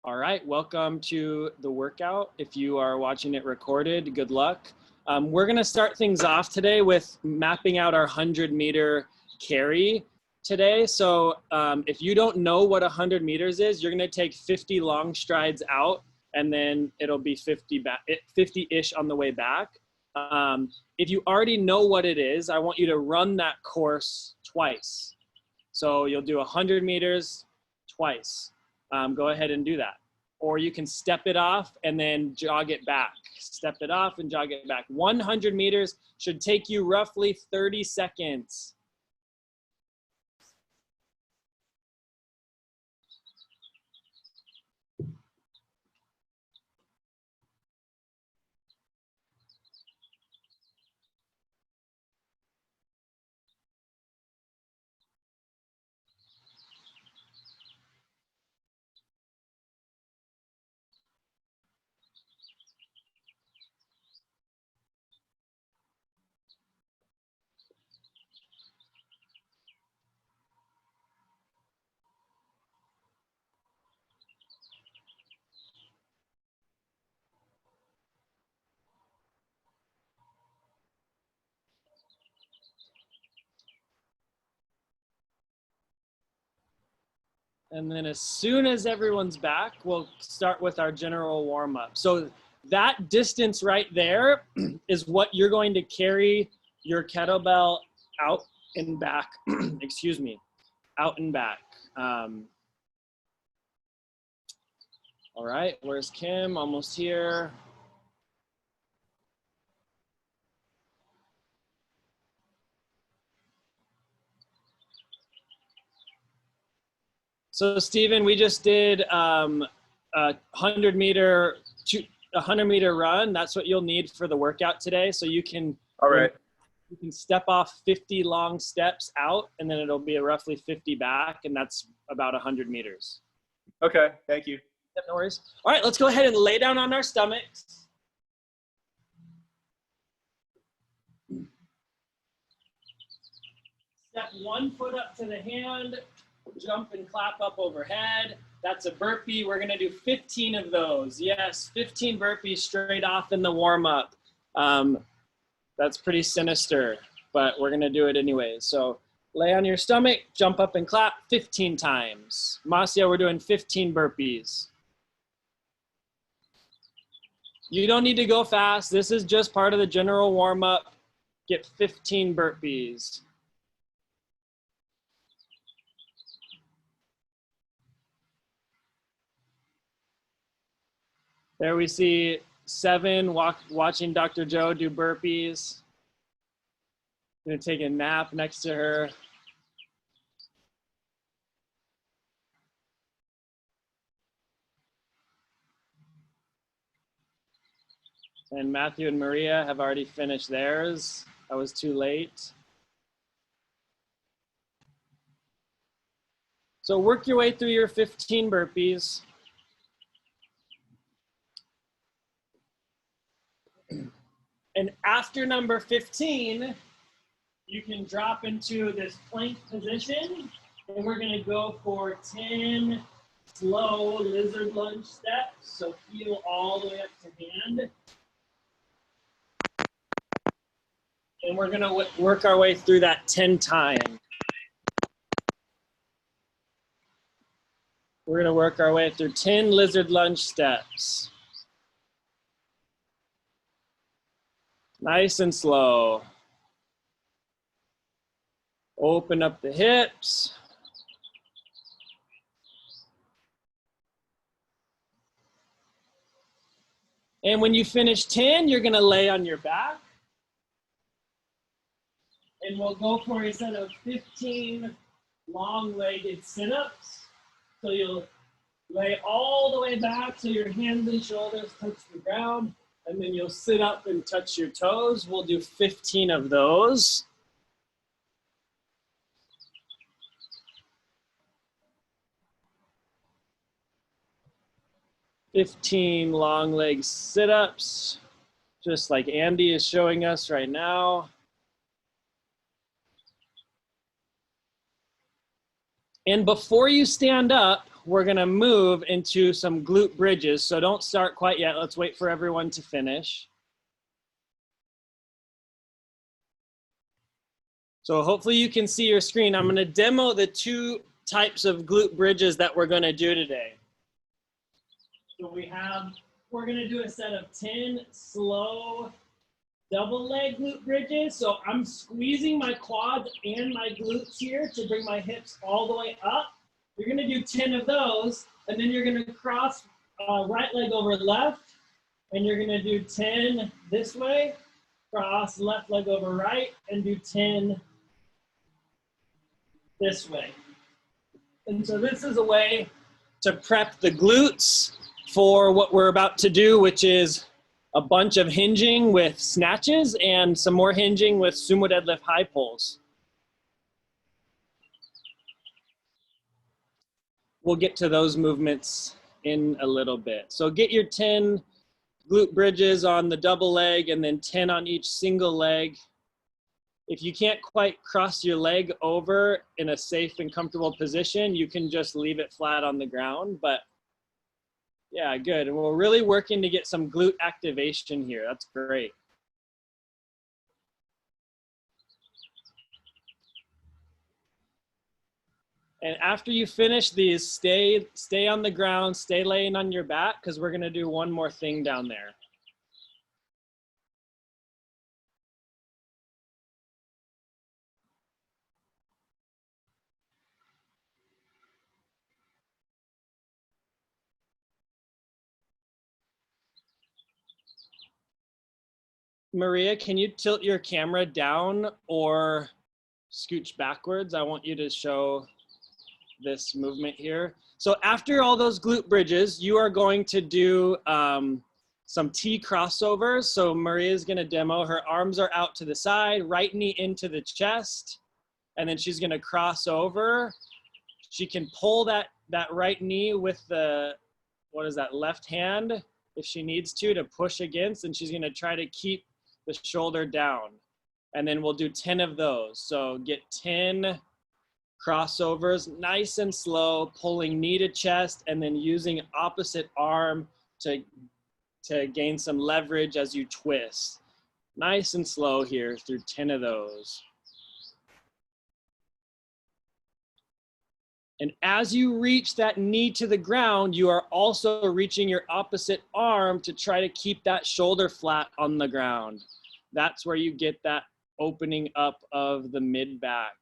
All right, welcome to the workout. If you are watching it recorded, good luck. We're gonna start things off today with mapping out our 100-meter carry today. So if you don't know what 100 meters is, you're gonna take 50 long strides out and then it'll be 50-ish on the way back. If you already know what it is, I want you to run that course twice. So you'll do 100 meters twice. Go ahead and do that. Or you can step it off and then jog it back. Step it off and jog it back. 100 meters should take you roughly 30 seconds. And then as soon as everyone's back, we'll start with our general warm-up. So that distance right there is what you're going to carry your kettlebell out and back, excuse me, out and back. All right, where's Kim? Almost here. So Stephen, we just did a 100-meter run. That's what you'll need for the workout today. So you can, all right, you can step off 50 long steps out, and then it'll be a roughly 50 back, and that's about 100 meters. Okay, thank you. Yep, no worries. All right, let's go ahead and lay down on our stomachs. Step one foot up to the hand. Jump and clap up overhead. That's a burpee. We're gonna do 15 of those. Yes, 15 burpees straight off in the warm-up. That's pretty sinister, but we're gonna do it anyways. So lay on your stomach, jump up and clap 15 times. Masya, we're doing 15 burpees. You don't need to go fast. This is just part of the general warm-up. Get 15 burpees. There we see 7 watching Dr. Joe do burpees. Gonna take a nap next to her. And Matthew and Maria have already finished theirs. I was too late. So work your way through your 15 burpees. And after number 15, you can drop into this plank position, and we're gonna go for 10 slow lizard lunge steps. So heel all the way up to hand. And we're gonna work our way through that 10 times. We're gonna work our way through 10 lizard lunge steps. Nice and slow. Open up the hips. And when you finish 10, you're gonna lay on your back. And we'll go for a set of 15 long-legged sit-ups. So you'll lay all the way back so your hands and shoulders touch the ground. And then you'll sit up and touch your toes. We'll do 15 of those. "15 long leg sit-ups, just like Andy is showing us right now. And before you stand up, we're gonna move into some glute bridges. So don't start quite yet. Let's wait for everyone to finish. So hopefully you can see your screen. I'm gonna demo the two types of glute bridges that we're gonna do today. So we're gonna do a set of 10 slow double leg glute bridges. So I'm squeezing my quads and my glutes here to bring my hips all the way up. You're gonna do 10 of those, and then you're gonna cross right leg over left, and you're gonna do 10 this way, cross left leg over right, and do 10 this way. And so this is a way to prep the glutes for what we're about to do, which is a bunch of hinging with snatches and some more hinging with sumo deadlift high pulls. We'll get to those movements in a little bit. So get your 10 glute bridges on the double leg and then 10 on each single leg. If you can't quite cross your leg over in a safe and comfortable position, you can just leave it flat on the ground. But yeah, good. And we're really working to get some glute activation here. That's great. And after you finish these, stay on the ground, stay laying on your back, because we're gonna do one more thing down there. Maria, can you tilt your camera down or scooch backwards? I want you to show this movement here. So after all those glute bridges, you are going to do some T crossovers. So Maria's gonna demo, her arms are out to the side, right knee into the chest, and then she's gonna cross over. She can pull that right knee with the, left hand, if she needs to push against, and she's gonna try to keep the shoulder down. And then we'll do 10 of those. So get 10 crossovers, nice and slow, pulling knee to chest, and then using opposite arm to gain some leverage as you twist. Nice and slow here through 10 of those. And as you reach that knee to the ground, you are also reaching your opposite arm to try to keep that shoulder flat on the ground. That's where you get that opening up of the mid back.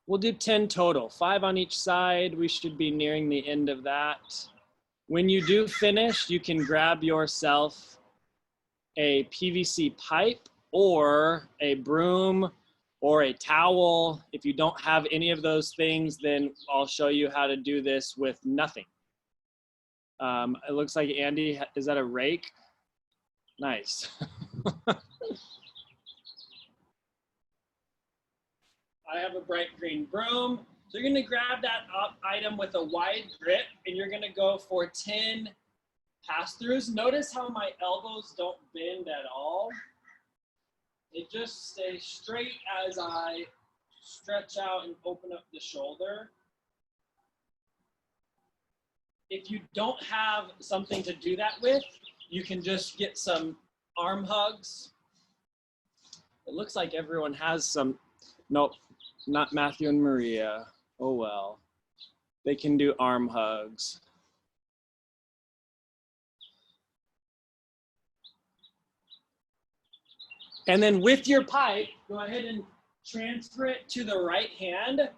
We'll do 10 total, 5 on each side. We should be nearing the end of that. When you do finish, you can grab yourself a PVC pipe or a broom or a towel. If you don't have any of those things, then I'll show you how to do this with nothing. It looks like Andy, is that a rake? Nice. I have a bright green broom. So you're gonna grab that item with a wide grip and you're gonna go for 10 pass-throughs. Notice how my elbows don't bend at all. They just stay straight as I stretch out and open up the shoulder. If you don't have something to do that with, you can just get some arm hugs. It looks like everyone has some, nope, not Matthew and Maria. Oh well, they can do arm hugs. And then with your pipe, go ahead and transfer it to the right hand.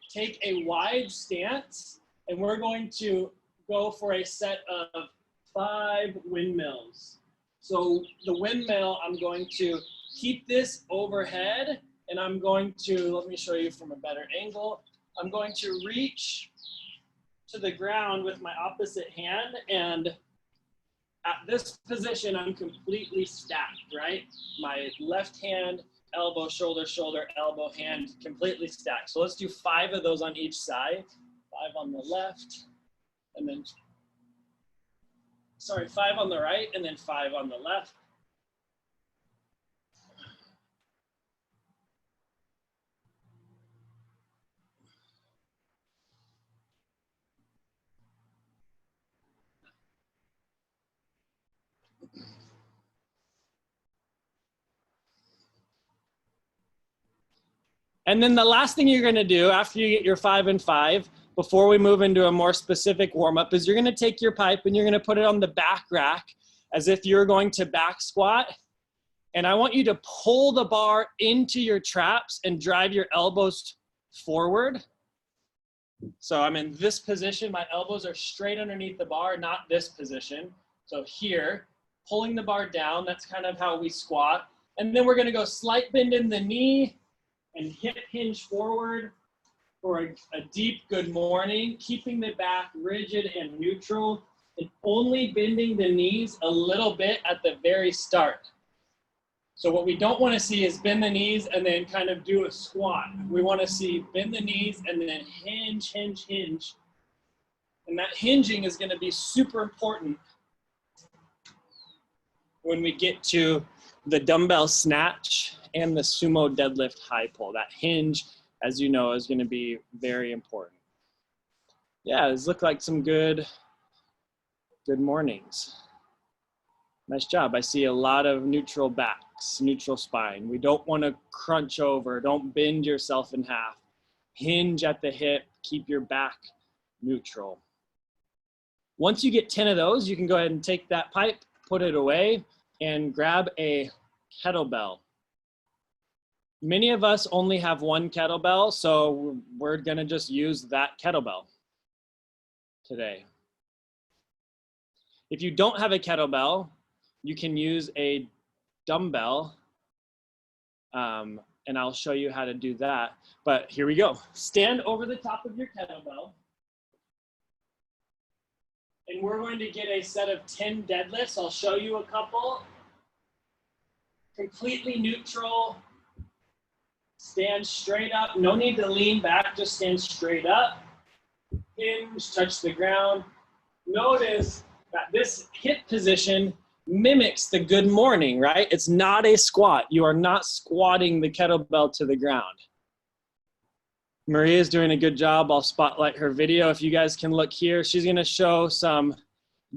Take a wide stance, and we're going to go for a set of 5 windmills. So the windmill, I'm going to keep this overhead, and I'm going to, let me show you from a better angle. I'm going to reach to the ground with my opposite hand, and at this position, I'm completely stacked, right? My left hand, elbow, shoulder, shoulder, elbow, hand, completely stacked. So let's do 5 of those on each side. 5 on the left, and then, sorry, 5 on the right, and then 5 on the left. And then the last thing you're gonna do after you get your 5 and 5, before we move into a more specific warm-up, is you're gonna take your pipe and you're gonna put it on the back rack as if you're going to back squat. And I want you to pull the bar into your traps and drive your elbows forward. So I'm in this position, my elbows are straight underneath the bar, not this position. So here, pulling the bar down, that's kind of how we squat. And then we're gonna go slight bend in the knee and hip hinge forward for a deep good morning, keeping the back rigid and neutral, and only bending the knees a little bit at the very start. So what we don't want to see is bend the knees and then kind of do a squat. We want to see bend the knees and then hinge, hinge, hinge. And that hinging is going to be super important when we get to the dumbbell snatch and the sumo deadlift high pull. That hinge, as you know, is going to be very important. Yeah, these look like some good mornings. Nice job. I see a lot of neutral backs, neutral spine. We don't want to crunch over. Don't bend yourself in half. Hinge at the hip. Keep your back neutral. Once you get 10 of those, you can go ahead and take that pipe, put it away, and grab a kettlebell. Many of us only have one kettlebell, so we're gonna just use that kettlebell today. If you don't have a kettlebell, you can use a dumbbell, and I'll show you how to do that. But here we go. Stand over the top of your kettlebell, and we're going to get a set of 10 deadlifts. I'll show you a couple. Completely neutral. Stand straight up. No need to lean back, just stand straight up. Hinge, touch the ground. Notice that this hip position mimics the good morning, right? It's not a squat. You are not squatting the kettlebell to the ground. Maria's doing a good job. I'll spotlight her video. If you guys can look here, she's gonna show some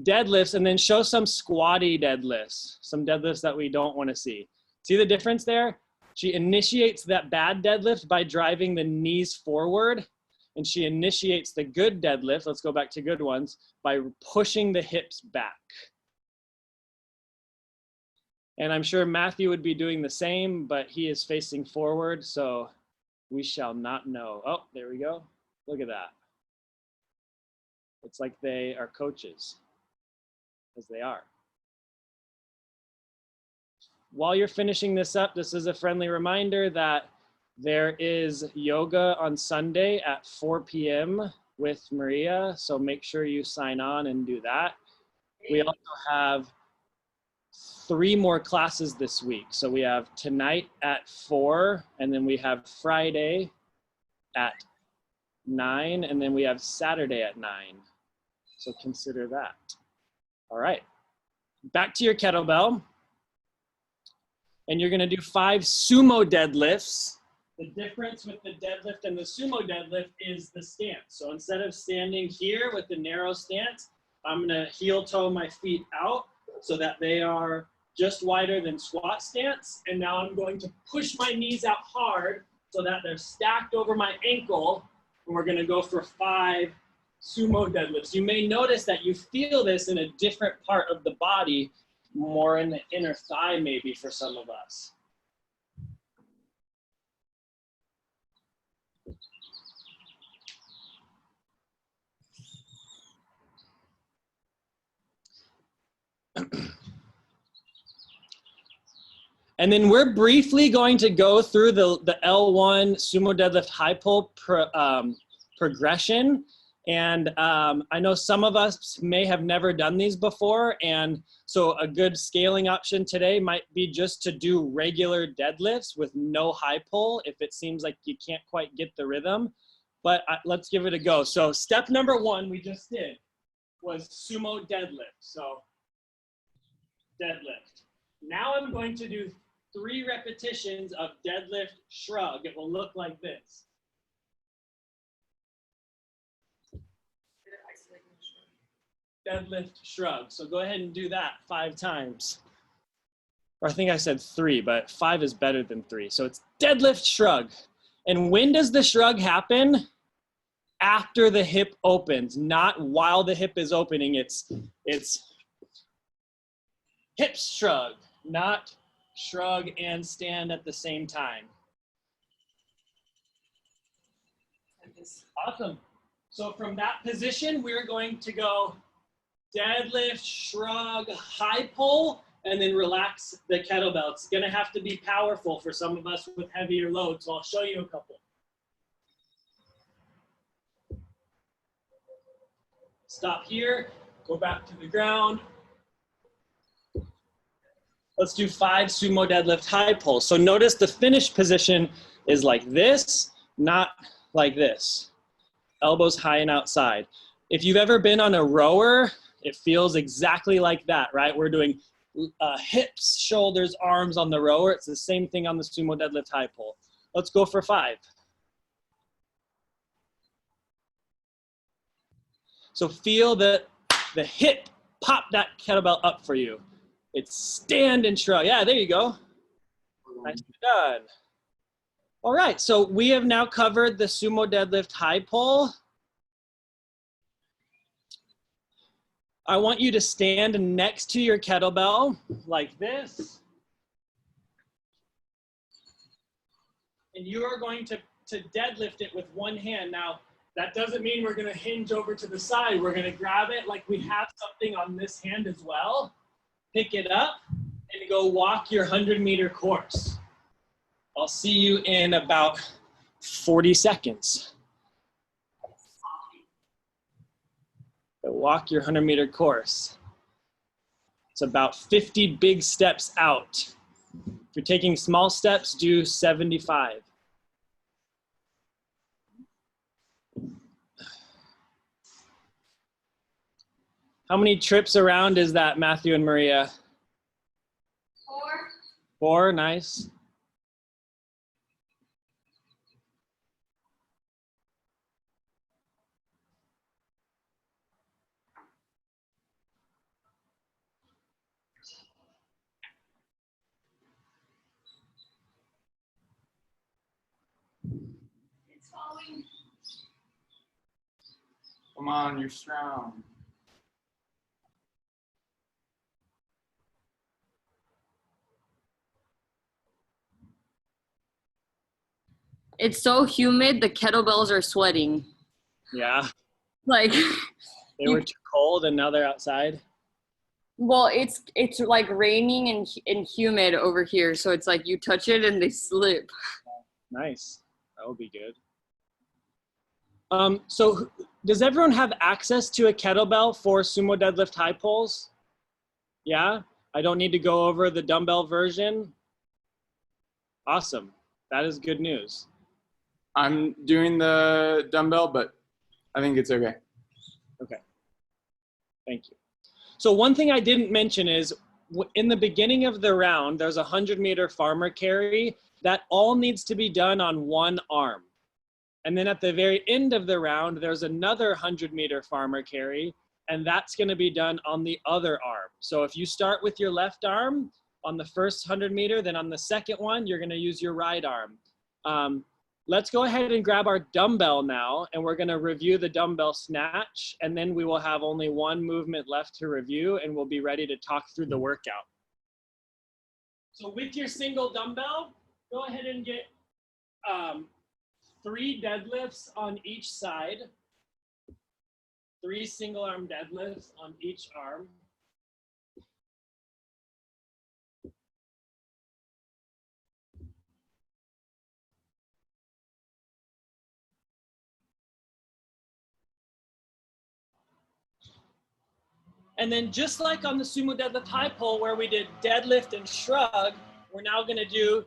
deadlifts and then show some squatty deadlifts, some deadlifts that we don't wanna see. See the difference there? She initiates that bad deadlift by driving the knees forward, and she initiates the good deadlift, let's go back to good ones, by pushing the hips back. And I'm sure Matthew would be doing the same, but he is facing forward, so we shall not know. Oh, there we go. Look at that. It's like they are coaches, as they are. While you're finishing this up, this is a friendly reminder that there is yoga on Sunday at 4 p.m. with Maria, so make sure you sign on and do that. We also have 3 more classes this week. So we have tonight at 4, and then we have Friday at 9, and then we have Saturday at 9. So consider that. All right, back to your kettlebell. And you're gonna do 5 sumo deadlifts. The difference with the deadlift and the sumo deadlift is the stance. So instead of standing here with the narrow stance, I'm gonna heel toe my feet out so that they are just wider than squat stance. And now I'm going to push my knees out hard so that they're stacked over my ankle. And we're gonna go for 5 sumo deadlifts. You may notice that you feel this in a different part of the body, more in the inner thigh maybe for some of us. And then we're briefly going to go through the L1 sumo deadlift high pull progression. And I know some of us may have never done these before. And so a good scaling option today might be just to do regular deadlifts with no high pull if it seems like you can't quite get the rhythm. but let's give it a go. So step number 1 we just did was sumo deadlift. So deadlift. Now I'm going to do 3 repetitions of deadlift shrug. It will look like this. Deadlift shrug. So go ahead and do that 5 times. Or I think I said 3, but 5 is better than 3. So it's deadlift shrug. And when does the shrug happen? After the hip opens, not while the hip is opening. It's hip shrug, not shrug and stand at the same time. Awesome. So from that position, we're going to go deadlift, shrug, high pull, and then relax the kettlebell. It's gonna have to be powerful for some of us with heavier loads, so I'll show you a couple. Stop here, go back to the ground. Let's do 5 sumo deadlift high pulls. So notice the finish position is like this, not like this. Elbows high and outside. If you've ever been on a rower, it feels exactly like that, right? We're doing hips, shoulders, arms on the rower. It's the same thing on the sumo deadlift high pull. Let's go for 5. So feel the hip pop that kettlebell up for you. It's stand and shrug. Yeah, there you go. Nicely done. All right, so we have now covered the sumo deadlift high pull. I want you to stand next to your kettlebell like this. And you are going to deadlift it with one hand. Now, that doesn't mean we're gonna hinge over to the side. We're gonna grab it like we have something on this hand as well. Pick it up and go walk your 100-meter course. I'll see you in about 40 seconds. So walk your 100-meter course. It's about 50 big steps out. If you're taking small steps, do 75. How many trips around is that, Matthew and Maria? 4. 4, nice. It's falling. Come on, you're strong. It's so humid, the kettlebells are sweating. Yeah, Like, they were too cold and now they're outside. well, it's like raining and humid over here. So it's like you touch it and they slip. Nice, that would be good. So does everyone have access to a kettlebell for sumo deadlift high pulls? Yeah, I don't need to go over the dumbbell version. Awesome, that is good news. I'm doing the dumbbell, but I think it's okay. Okay, thank you. So one thing I didn't mention is in the beginning of the round, there's a 100-meter farmer carry that all needs to be done on one arm. And then at the very end of the round, there's another 100-meter farmer carry, and that's gonna be done on the other arm. So if you start with your left arm on the first 100-meter, then on the second one, you're gonna use your right arm. Let's go ahead and grab our dumbbell now, and we're gonna review the dumbbell snatch, and then we will have only one movement left to review, and we'll be ready to talk through the workout. So with your single dumbbell, go ahead and get 3 deadlifts on each side, 3 single arm deadlifts on each arm. And then just like on the sumo deadlift high pull where we did deadlift and shrug, we're now gonna do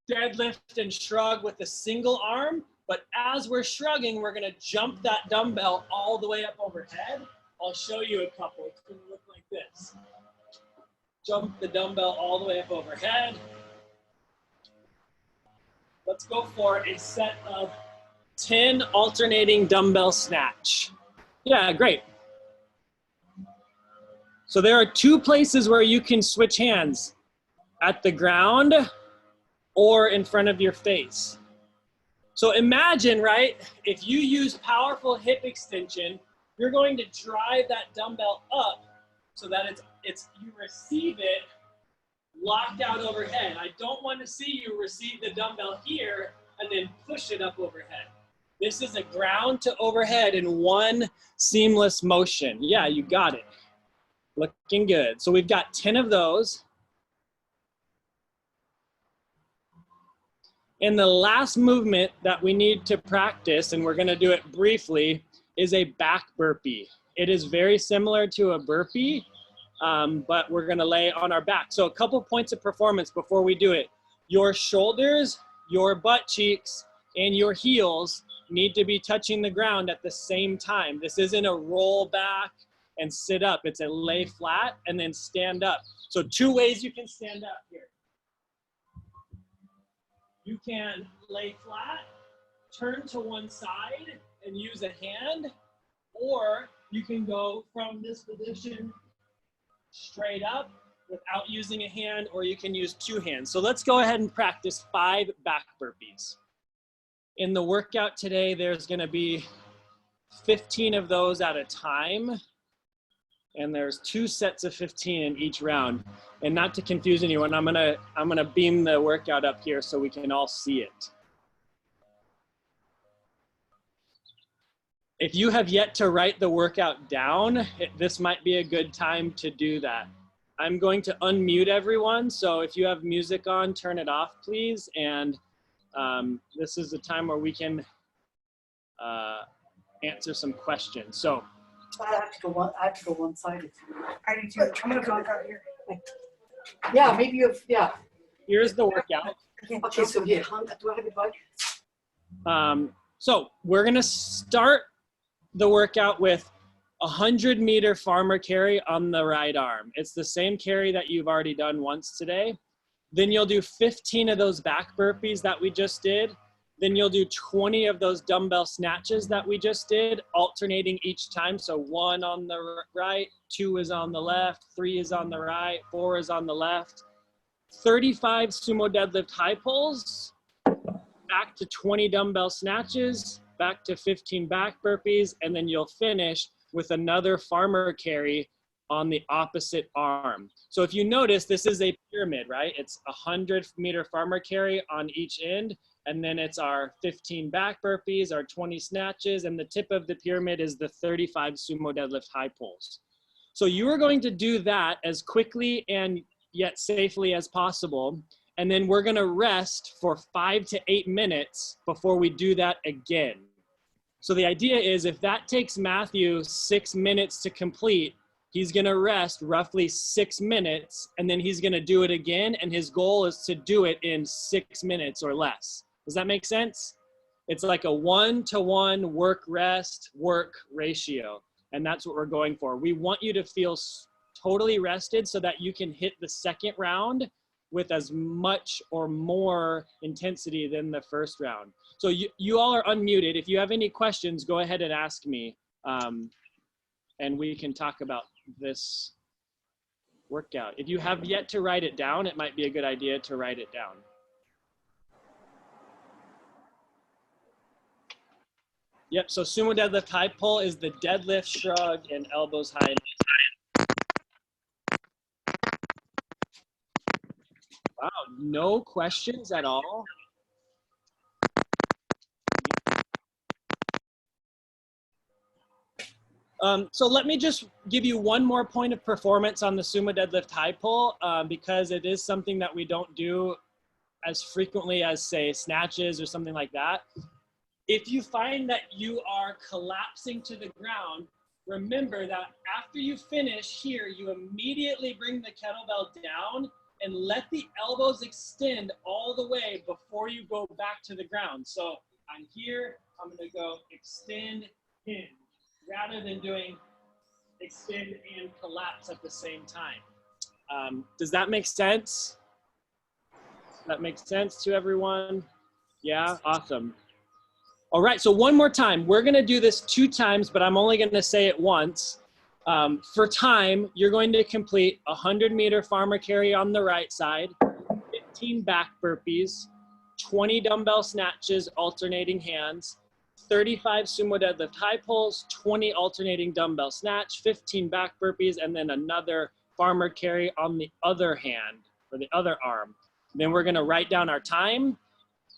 deadlift and shrug with a single arm But as we're shrugging, we're gonna jump that dumbbell all the way up overhead. I'll show you a couple. It's gonna look like this. Jump the dumbbell all the way up overhead. Let's go for a set of 10 alternating dumbbell snatch. Yeah, great. So there are two places where you can switch hands, at the ground or in front of your face. So imagine, right, if you use powerful hip extension, you're going to drive that dumbbell up so that you receive it locked out overhead. I don't want to see you receive the dumbbell here and then push it up overhead. This is a ground to overhead in one seamless motion. Yeah, you got it. Looking good. So we've got 10 of those. And the last movement that we need to practice, and we're going to do it briefly, is a back burpee. It is very similar to a burpee, but we're going to lay on our back. So a couple points of performance before we do it. Your shoulders, your butt cheeks, and your heels need to be touching the ground at the same time. This isn't a roll back and sit up. It's a lay flat and then stand up. So two ways you can stand up here. You can lay flat, turn to one side and use a hand, or you can go from this position straight up without using a hand, or you can use two hands. So let's go ahead and practice 5 back burpees. In the workout today, there's gonna be 15 of those at a time. And there's 2 sets of 15 in each round. And not to confuse anyone, I'm gonna beam the workout up here so we can all see it. If you have yet to write the workout down, this might be a good time to do that. I'm going to unmute everyone, so if you have music on, turn it off, please. And this is the time where we can answer some questions. So. I have to go one-sided. I do too. I'm gonna go out here. Yeah, maybe yeah. Here's the workout. Okay, so yeah, do I have advice? So we're gonna start the workout with a 100-meter farmer carry on the right arm. It's the same carry that you've already done once today. Then you'll do 15 of those back burpees that we just did. Then you'll do 20 of those dumbbell snatches that we just did, alternating each time. So 1 on the right, 2 is on the left, 3 is on the right, 4 is on the left. 35 sumo deadlift high pulls, back to 20 dumbbell snatches, back to 15 back burpees, and then you'll finish with another farmer carry on the opposite arm. So if you notice, this is a pyramid, right? It's a 100-meter farmer carry on each end. And then it's our 15 back burpees, our 20 snatches, and the tip of the pyramid is the 35 sumo deadlift high pulls. So you are going to do that as quickly and yet safely as possible. And then we're gonna rest for 5 to 8 minutes before we do that again. So the idea is if that takes Matthew 6 minutes to complete, he's gonna rest roughly 6 minutes, and then he's gonna do it again, and his goal is to do it in 6 minutes or less. Does that make sense? It's like a 1-to-1 work, rest, work ratio. And that's what we're going for. We want you to feel totally rested so that you can hit the second round with as much or more intensity than the first round. So you all are unmuted. If you have any questions, go ahead and ask me. And we can talk about this workout. If you have yet to write it down, it might be a good idea to write it down. Yep, so sumo deadlift high pull is the deadlift, shrug, and elbows high. Wow, no questions at all? So let me just give you one more point of performance on the sumo deadlift high pull because it is something that we don't do as frequently as, say, snatches or something like that. If you find that you are collapsing to the ground, remember that after you finish here, you immediately bring the kettlebell down and let the elbows extend all the way before you go back to the ground. So On here, I'm gonna go extend, hinge, rather than doing extend and collapse at the same time. Does that make sense? That makes sense to everyone? Yeah, awesome. All right, so one more time. We're gonna do this 2 times, but I'm only gonna say it once. For time, you're going to complete a 100-meter farmer carry on the right side, 15 back burpees, 20 dumbbell snatches alternating hands, 35 sumo deadlift high pulls, 20 alternating dumbbell snatch, 15 back burpees, and then another farmer carry on the other hand or the other arm. Then we're gonna write down our time,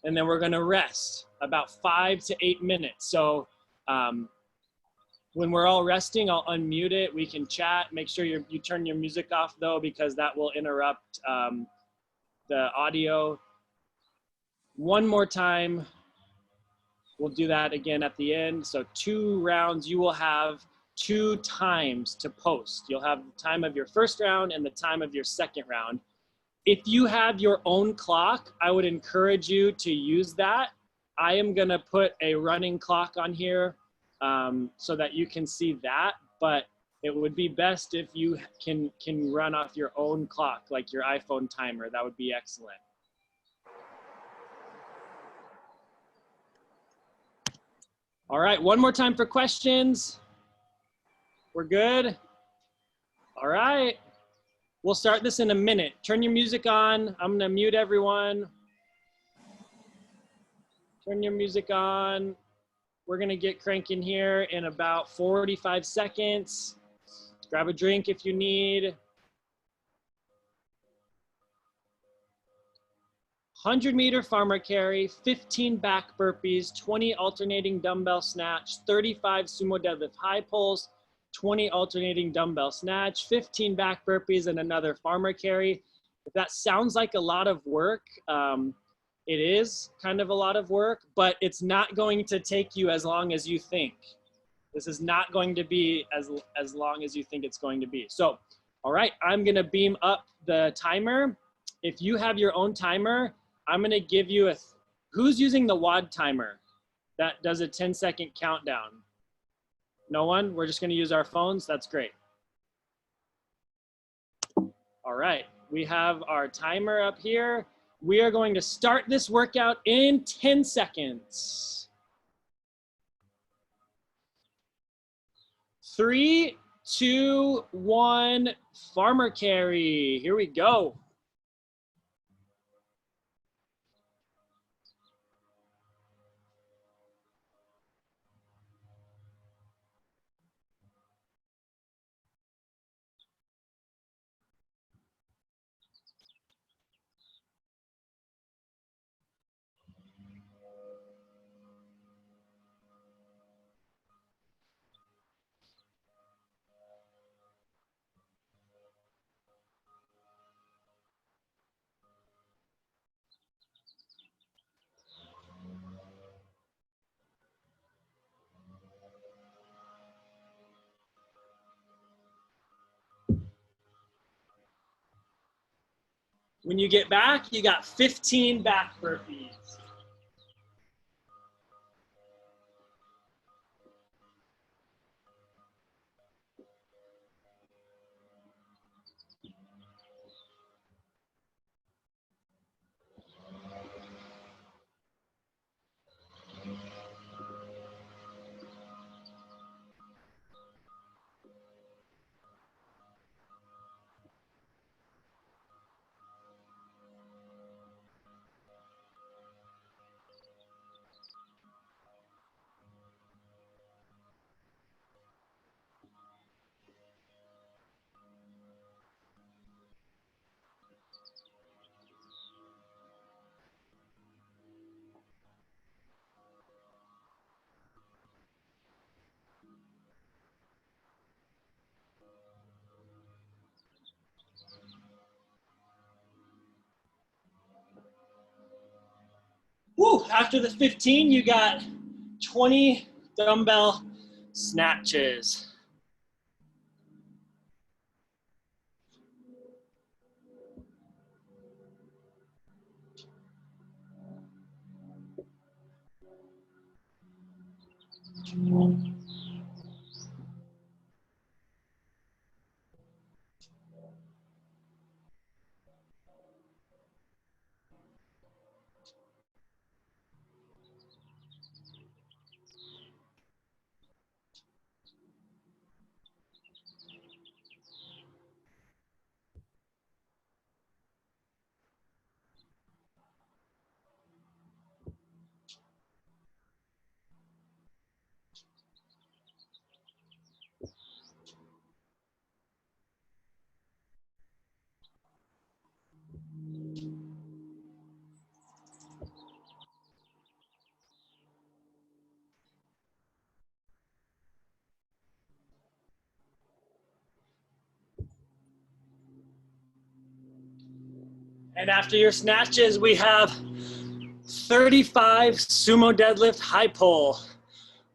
and then we're gonna rest about 5 to 8 minutes. So when we're all resting, I'll unmute it. We can chat. Make sure you turn your music off though, because that will interrupt the audio. One more time. We'll do that again at the end. So 2 rounds, you will have 2 times to post. You'll have the time of your first round and the time of your second round. If you have your own clock, I would encourage you to use that. I am gonna put a running clock on here so that you can see that, but it would be best if you can run off your own clock, like your iPhone timer. That would be excellent. All right, one more time for questions. We're good? All right. We'll start this in a minute. Turn your music on. I'm gonna mute everyone. Turn your music on. We're gonna get cranking here in about 45 seconds. Grab a drink if you need. 100-meter farmer carry, 15 back burpees, 20 alternating dumbbell snatch, 35 sumo deadlift high pulls, 20 alternating dumbbell snatch, 15 back burpees, and another farmer carry. If that sounds like a lot of work, it is kind of a lot of work, but it's not going to take you as long as you think. This is not going to be as long as you think it's going to be. So, all right, I'm gonna beam up the timer. If you have your own timer, I'm gonna give you who's using the WOD timer that does a 10-second countdown? No one? We're just gonna use our phones? That's great. All right, we have our timer up here. We are going to start this workout in 10 seconds. 3, 2, 1, farmer carry. Here we go. When you get back, you got 15 back burpees. Woo, after the 15, you got 20 dumbbell snatches. And after your snatches, we have 35 sumo deadlift high pull.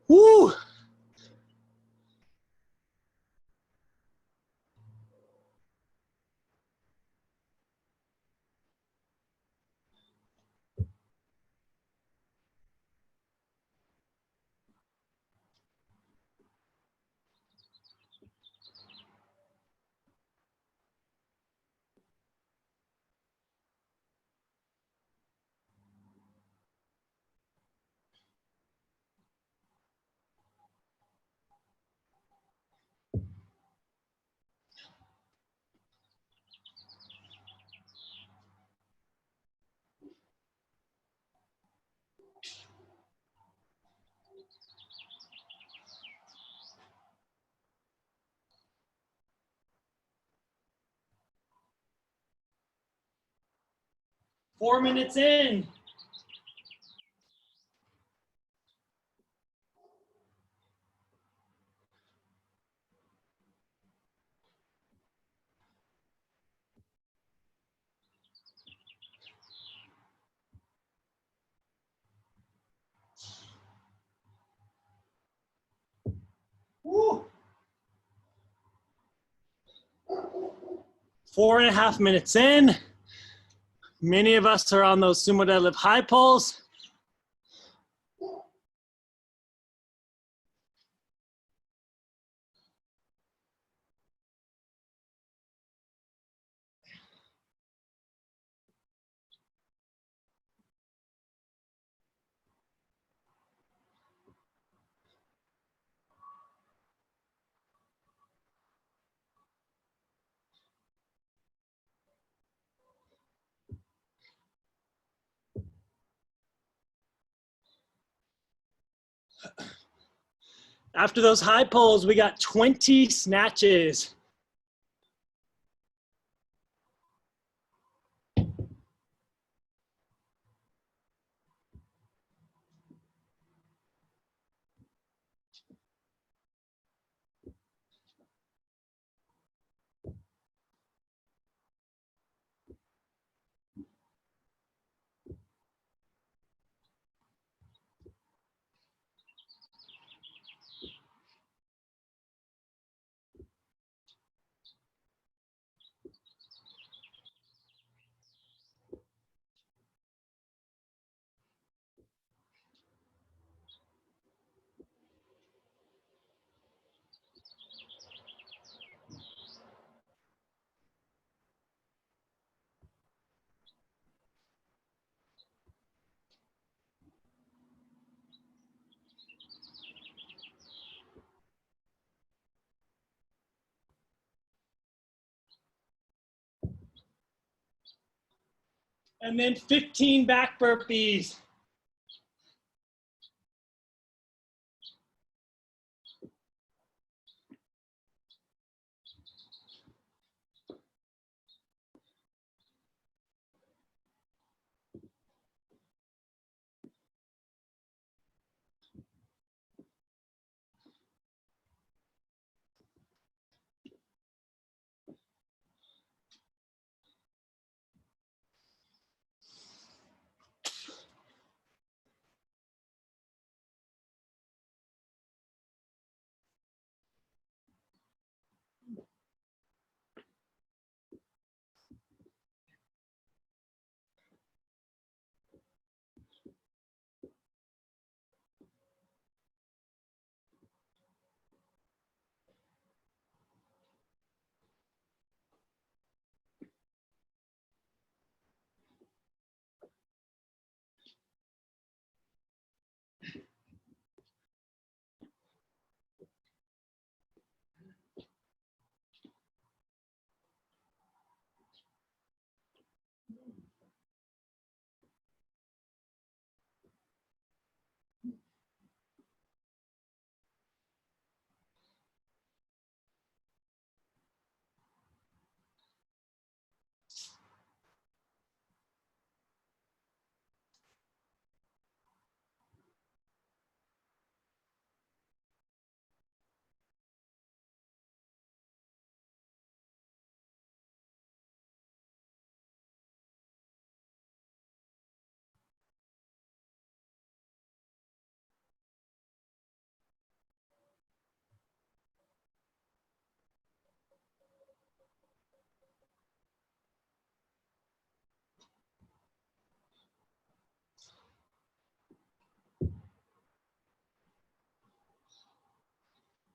Woo! Four minutes in. Woo! 4.5 minutes in. Many of us are on those sumo deadlift high pulls. After those high pulls, we got 20 snatches. And then 15 back burpees.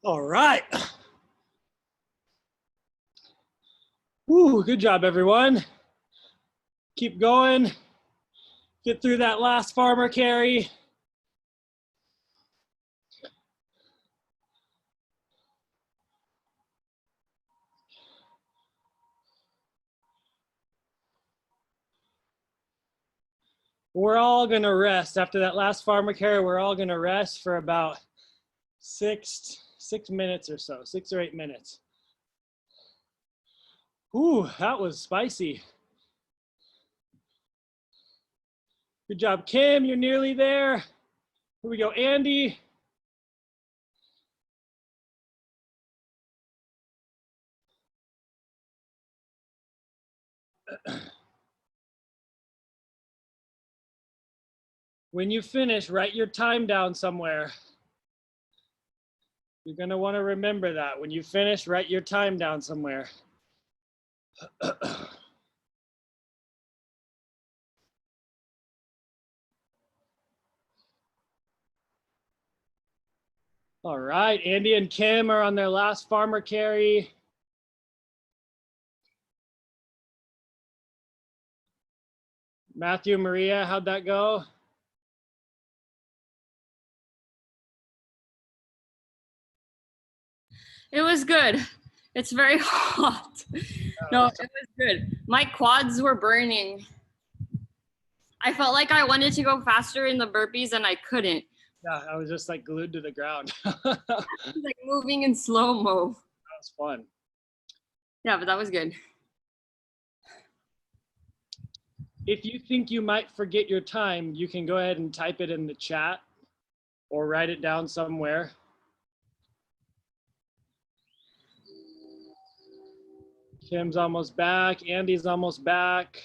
All right. Woo, good job, everyone. Keep going. Get through that last farmer carry. We're all gonna rest after that last farmer carry. We're all gonna rest for about six minutes or so, 6 or 8 minutes. Ooh, that was spicy. Good job, Kim. You're nearly there. Here we go, Andy. When you finish, write your time down somewhere. You're going to want to remember that. When you finish, write your time down somewhere. All right, Andy and Kim are on their last farmer carry. Matthew, Maria, how'd that go? It was good. It's very hot. No, it was good. My quads were burning. I felt like I wanted to go faster in the burpees and I couldn't. Yeah, I was just like glued to the ground. I was like moving in slow-mo. That was fun. Yeah, but that was good. If you think you might forget your time, you can go ahead and type it in the chat or write it down somewhere. Kim's almost back. Andy's almost back.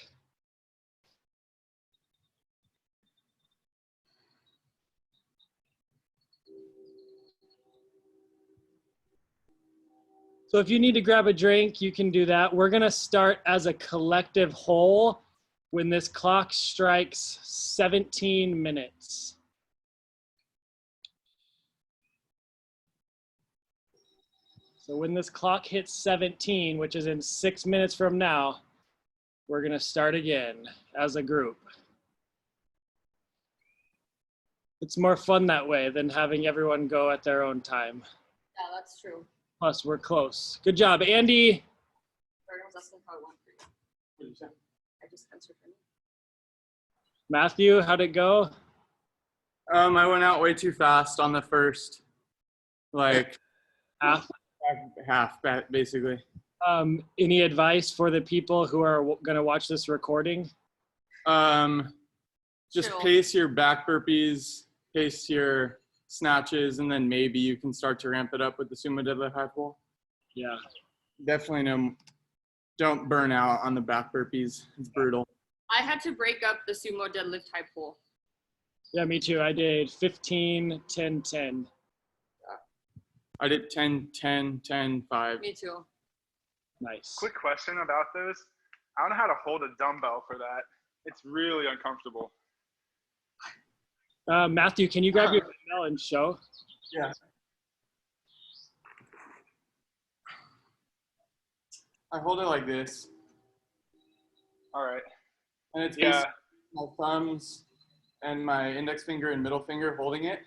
So if you need to grab a drink, you can do that. We're gonna start as a collective whole when this clock strikes 17 minutes. So when this clock hits 17, which is in 6 minutes from now, we're gonna start again as a group. It's more fun that way than having everyone go at their own time. Yeah, that's true. Plus, we're close. Good job, Andy. Jordan was asking how it went for you. I just answered for me. Matthew, how'd it go? I went out way too fast on the first, like half, basically. Any advice for the people who are gonna watch this recording? Just Chill. pace your back burpees, pace your snatches, and then maybe you can start to ramp it up with the sumo deadlift high pull. Yeah. Definitely don't burn out on the back burpees. It's brutal. I had to break up the sumo deadlift high pull. Yeah, me too. I did 15, 10, 10. I did 10, 10, 10, 5. Me too. Nice. Quick question about those. I don't know how to hold a dumbbell for that. It's really uncomfortable. Matthew, can you grab your dumbbell and show? Yeah. I hold it like this, All right. and it's Yeah. basically my thumbs and my index finger and middle finger holding it,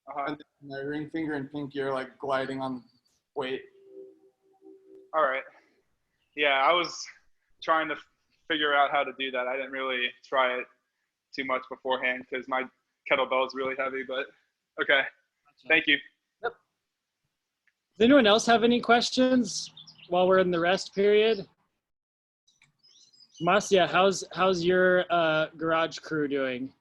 Uh-huh. and then my ring finger and pinky are like gliding on the weight. All right. Yeah, I was trying to figure out how to do that. I didn't really try it too much beforehand because my kettlebell is really heavy, but okay. Thank you. Does anyone else have any questions while we're in the rest period? Marcia, how's your garage crew doing?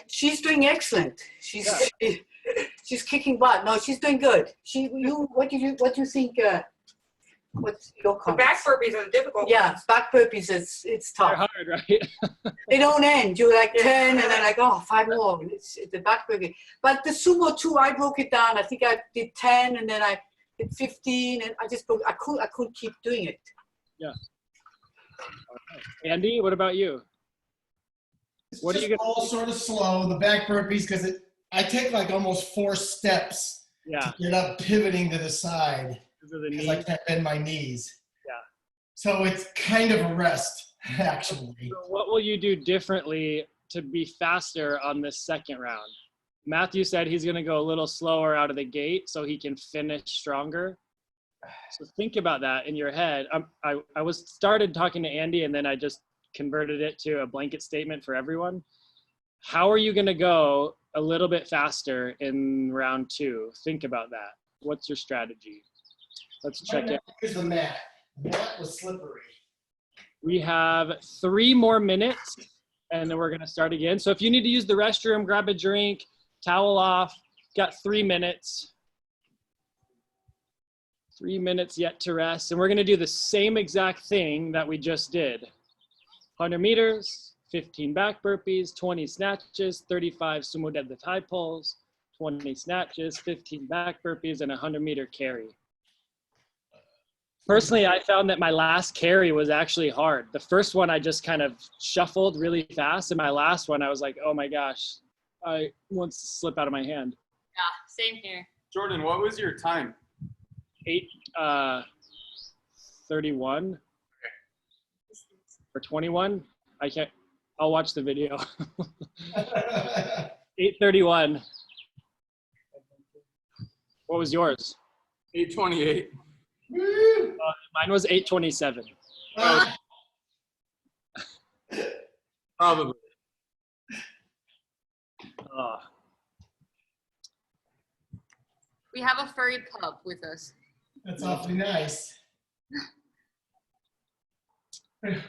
She's doing excellent. She's kicking butt. No, she's doing good. What do you think? What's your The comment? back burpees are the difficult Yeah, ones. back burpees. It's They're tough. hard, right? They don't end. You're like 10, and then like 5 more. It's the back burpee. But the sumo too, I broke it down. I think I did 10, and then I did 15, and I just broke. I couldn't keep doing it. Andy, what about you? It's What are just you gonna all sort of slow, the back burpees, because I take like almost 4 steps Yeah, to get up pivoting to the side because of the because knee. I can't bend my knees. Yeah. So it's kind of a rest, actually. So what will you do differently to be faster on this second round? Matthew said he's going to go a little slower out of the gate so he can finish stronger. So think about that in your head. I was started talking to Andy and then I just converted it to a blanket statement for everyone. How are you going to go a little bit faster in round 2? Think about that. What's your strategy? Let's check it. Here's the mat. The mat was slippery. We have 3 more minutes and then we're going to start again. So if you need to use the restroom, grab a drink, towel off, got 3 minutes. 3 minutes yet to rest. And we're going to do the same exact thing that we just did. 100 meters, 15 back burpees, 20 snatches, 35 sumo deadlift high pulls, 20 snatches, 15 back burpees, and a 100-meter carry. Personally, I found that my last carry was actually hard. The first one I just kind of shuffled really fast, and my last one I was like, oh my gosh, I want to slip out of my hand. Yeah, same here. Jordan, what was your time? 8:31 or 21. I can't. I'll watch the video. 8:31. What was yours? 8:28. Woo! Mine was 8:27. Ah, Probably. We have a furry pup with us. that's awfully nice.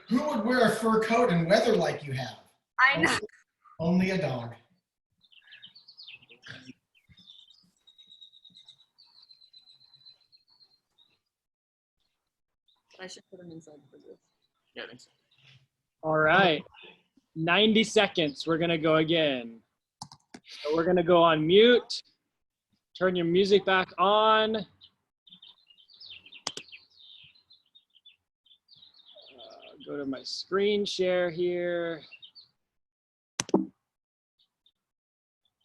Who would wear a fur coat and weather like you have? I know. Only a dog. I should put him inside for this. Yeah, I think so. All right. 90 seconds. We're gonna go again. So we're gonna go on mute. Turn your music back on. Go to my screen share here.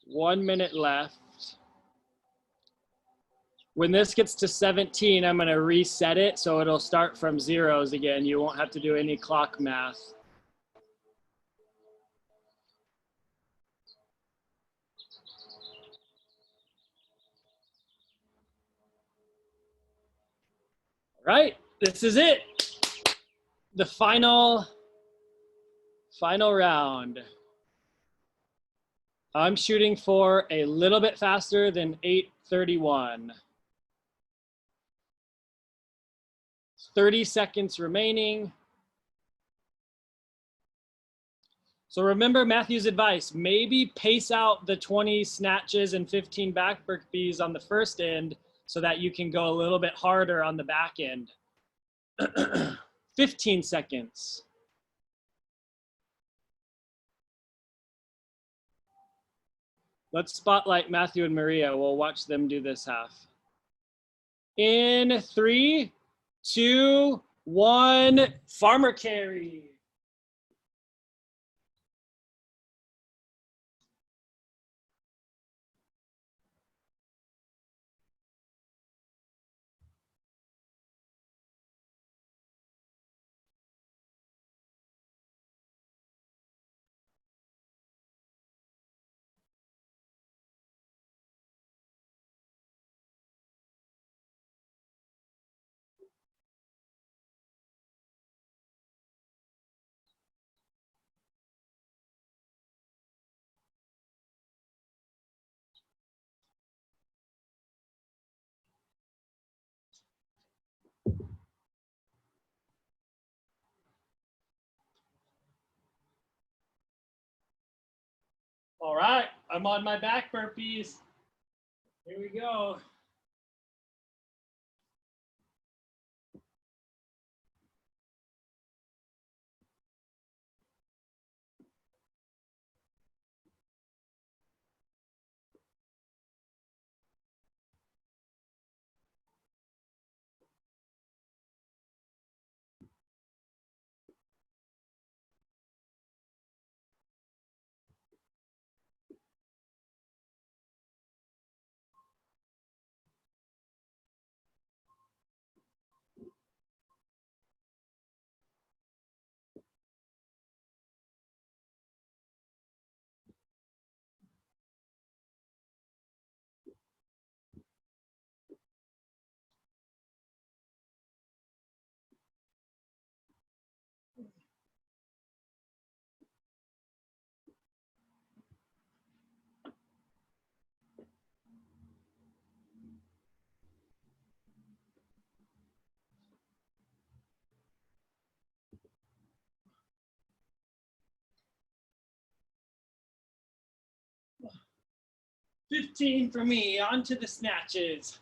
1 minute left. When this gets to 17, I'm gonna reset it so it'll start from zeros again. You won't have to do any clock math. All right, this is it. The final round. I'm shooting for a little bit faster than 8:31. 30 seconds remaining. So remember Matthew's advice, maybe pace out the 20 snatches and 15 back burpees on the first end so that you can go a little bit harder on the back end. 15 seconds. Let's spotlight Matthew and Maria. We'll watch them do this half. In 3, 2, 1, farmer carry. All right, I'm on my back burpees. Here we go. 15 for me. On to the snatches.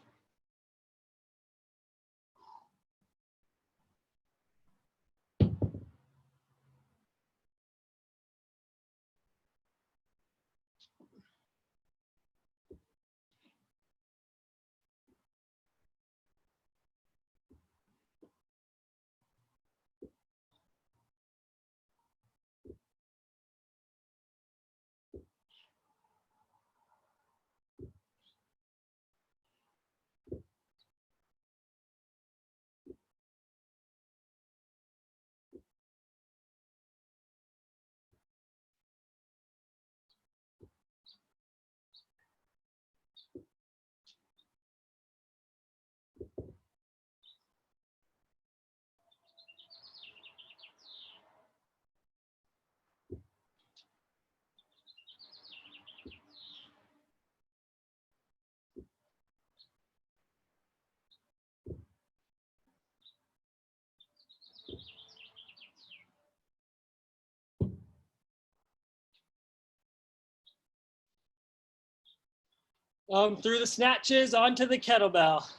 Through the snatches, onto the kettlebell.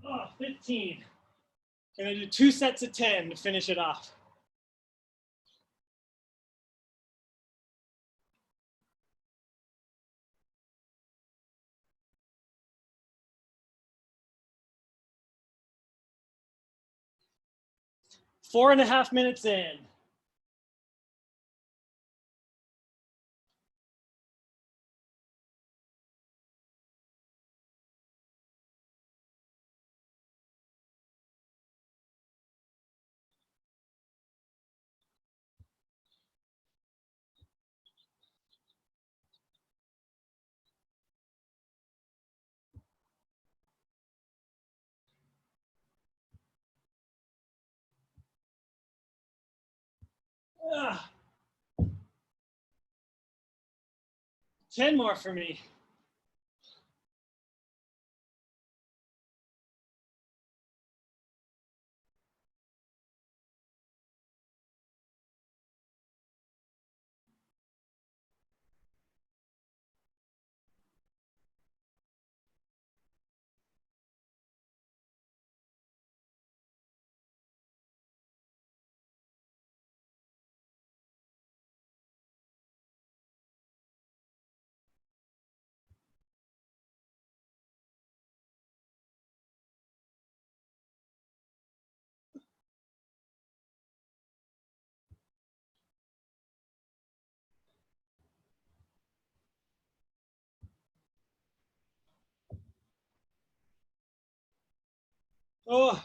Oh, 15. Gonna do 2 sets of 10 to finish it off. Four and a half minutes in. Ah, 10 more for me. Oh,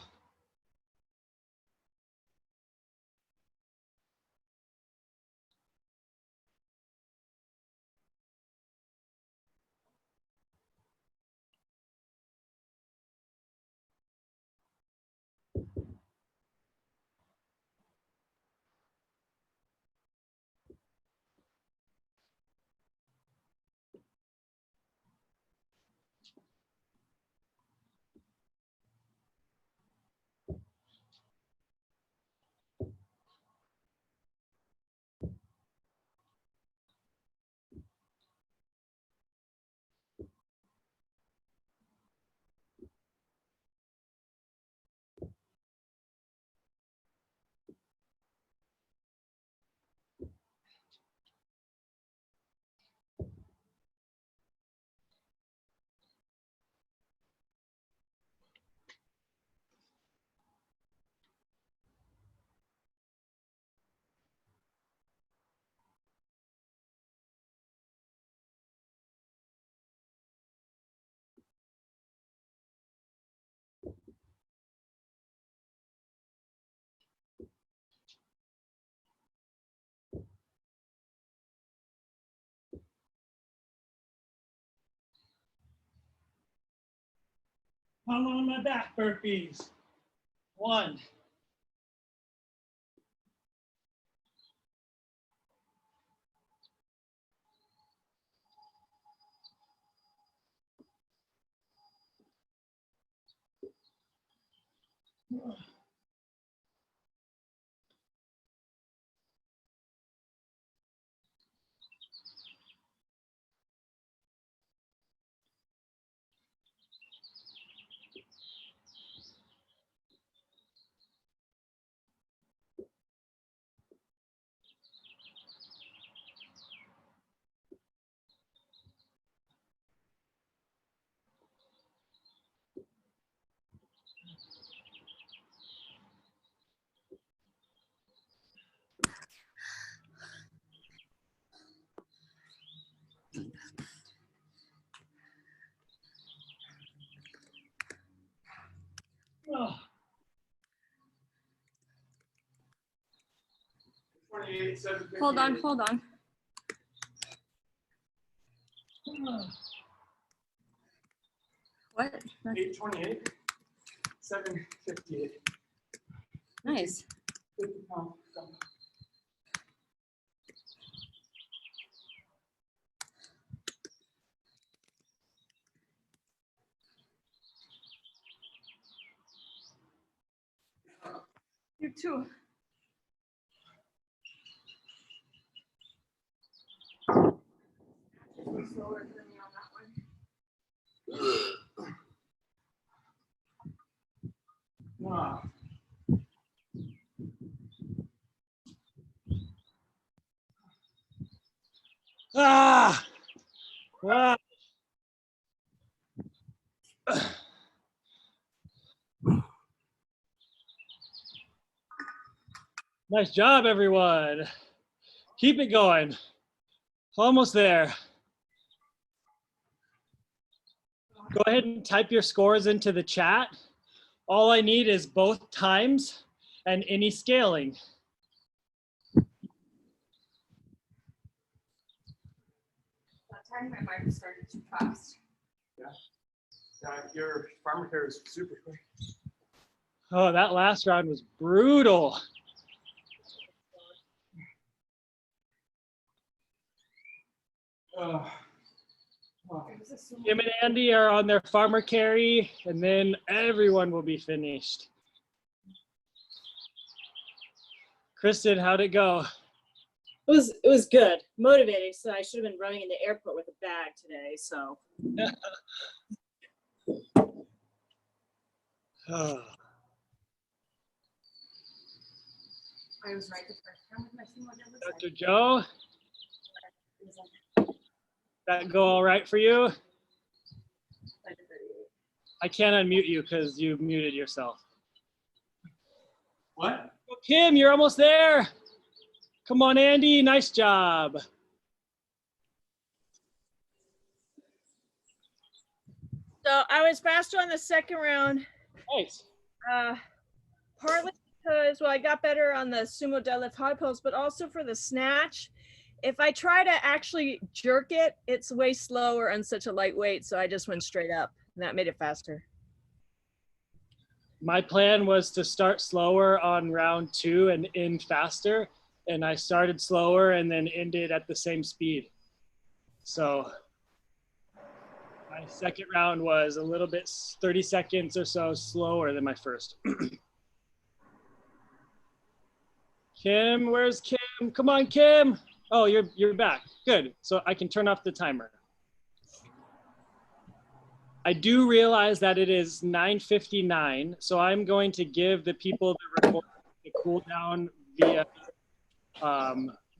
I'm on my back burpees. 1. Oh. 28, 758. Hold on. What? 828, 758. Nice. 50 pounds. You too. Slower than me on that one. Wow. Ah! Ah! Nice job, everyone. Keep it going. Almost there. Go ahead and type your scores into the chat. All I need is both times and any scaling. That time my mind started too fast. Your farmer care is super quick. Oh, that last round was brutal. Kim and Andy are on their farmer carry, and then everyone will be finished. Kristen, how'd it go? It was good, motivating. So I should have been running in the airport with a bag today. So Oh. I was right the first time with my sumo deadlift. Dr. Joe, that go all right for you? I can't unmute you because you muted yourself. What? Oh, Kim, you're almost there. Come on, Andy, nice job. So I was faster on the second round, Nice. partly because, well, I got better on the sumo deadlift high pulse, but also for the snatch. If I try to actually jerk it, it's way slower on such a light weight. So I just went straight up and that made it faster. My plan was to start slower on round 2 and end faster. And I started slower and then ended at the same speed. So my second round was a little bit 30 seconds or so slower than my first. Kim, where's Kim? Come on, Kim. Oh, you're back. Good. So I can turn off the timer. I do realize that it is 9:59, so I'm going to give the people the recording the cool down via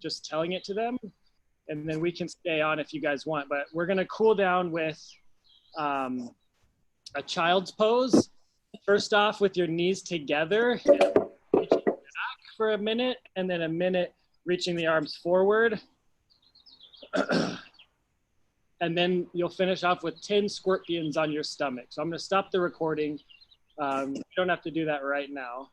just telling it to them, and then we can stay on if you guys want. But we're going to cool down with a child's pose. First off, with your knees together, reaching back for a minute, and then a minute reaching the arms forward. And then you'll finish off with 10 scorpions on your stomach. So I'm going to stop the recording. You don't have to do that right now.